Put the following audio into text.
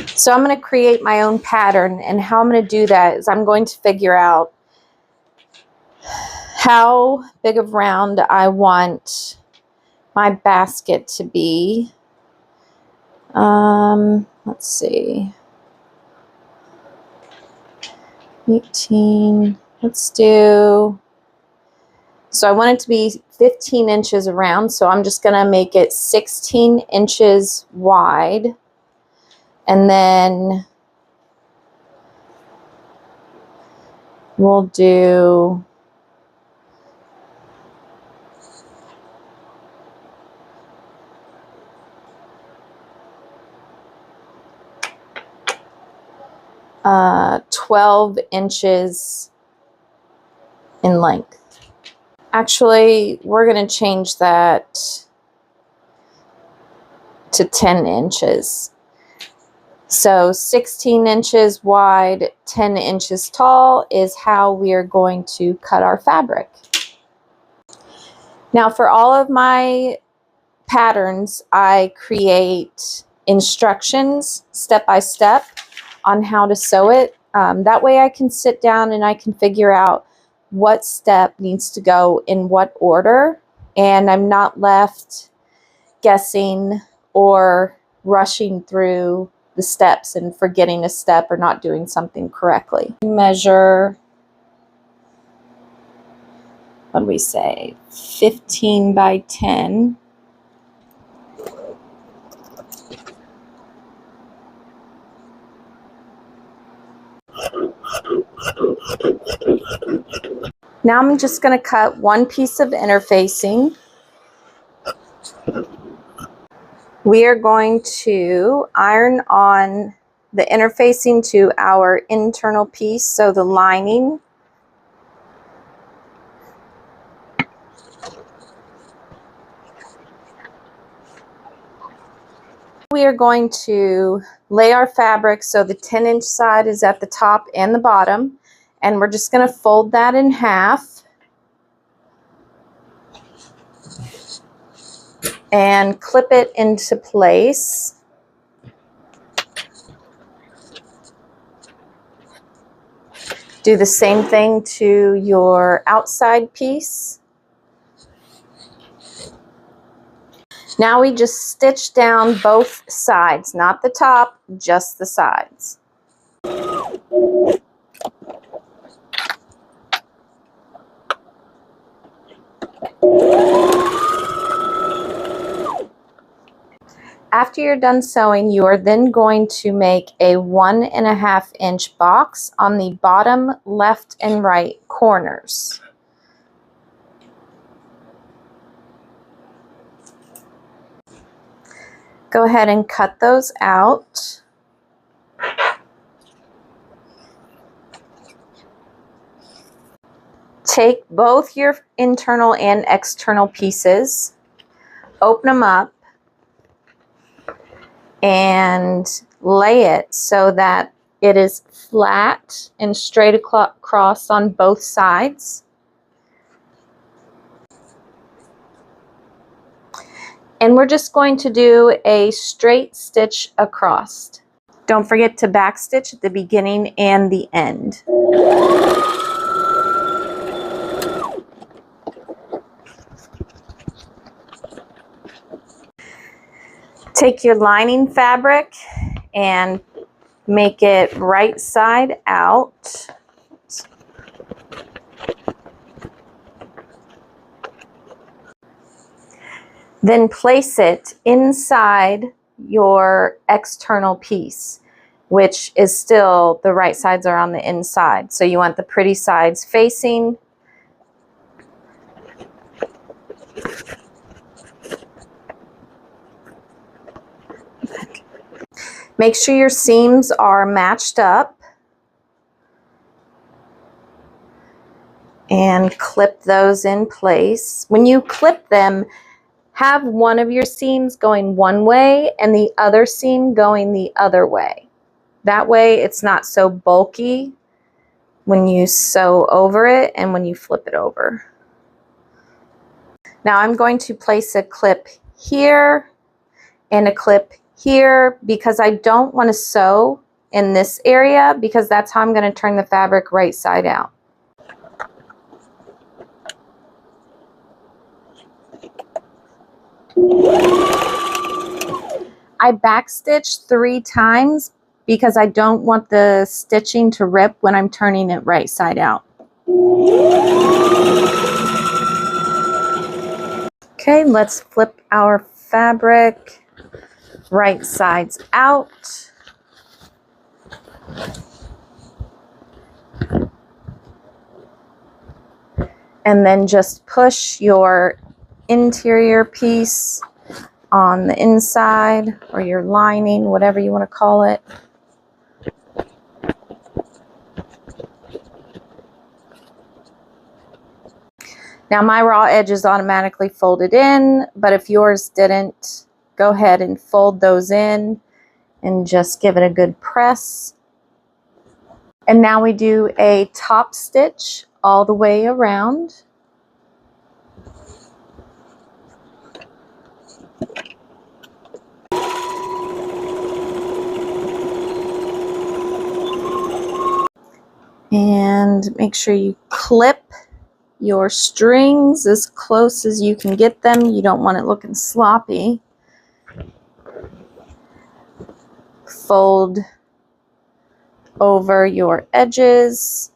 So I'm going to create my own pattern, and how I'm going to do that is I'm going to figure out how big of round I want my basket to be. Let's see, 18, let's do, so I want it to be 15 inches around, so I'm just going to make it 16 inches wide, and then we'll do 12 inches in length. Actually, we're going to change that to 10 inches. So 16 inches wide, 10 inches tall is how we are going to cut our fabric. Now for all of my patterns, I create instructions step by step on how to sew it. That way I can sit down and I can figure out what step needs to go in what order, and I'm not left guessing or rushing through the steps and forgetting a step or not doing something correctly. Measure, what do we say, 15 by 10. Now I'm just going to cut one piece of interfacing. We are going to iron on the interfacing to our internal piece, so the lining. We are going to lay our fabric so the 10-inch side is at the top and the bottom, and we're just going to fold that in half and clip it into place. Do the same thing to your outside piece. Now we just stitch down both sides, not the top, just the sides. After you're done sewing, you are then going to make a 1.5 inch box on the bottom left and right corners. Go ahead and cut those out. Take both your internal and external pieces, open them up, and lay it so that it is flat and straight across on both sides. And we're just going to do a straight stitch across. Don't forget to backstitch at the beginning and the end. Take your lining fabric and make it right side out. Then place it inside your external piece, which is still, the right sides are on the inside. So you want the pretty sides facing. Make sure your seams are matched up and clip those in place. When you clip them, have one of your seams going one way and the other seam going the other way. That way it's not so bulky when you sew over it and when you flip it over. Now I'm going to place a clip here and a clip here because I don't want to sew in this area because that's how I'm going to turn the fabric right side out. I backstitch 3 times because I don't want the stitching to rip when I'm turning it right side out. Okay, let's flip our fabric right sides out. And then just push your interior piece on the inside, or your lining, whatever you want to call it. Now my raw edge is automatically folded in, but if yours didn't, go ahead and fold those in and just give it a good press. And now we do a top stitch all the way around. And make sure you clip your strings as close as you can get them. You don't want it looking sloppy. Fold over your edges.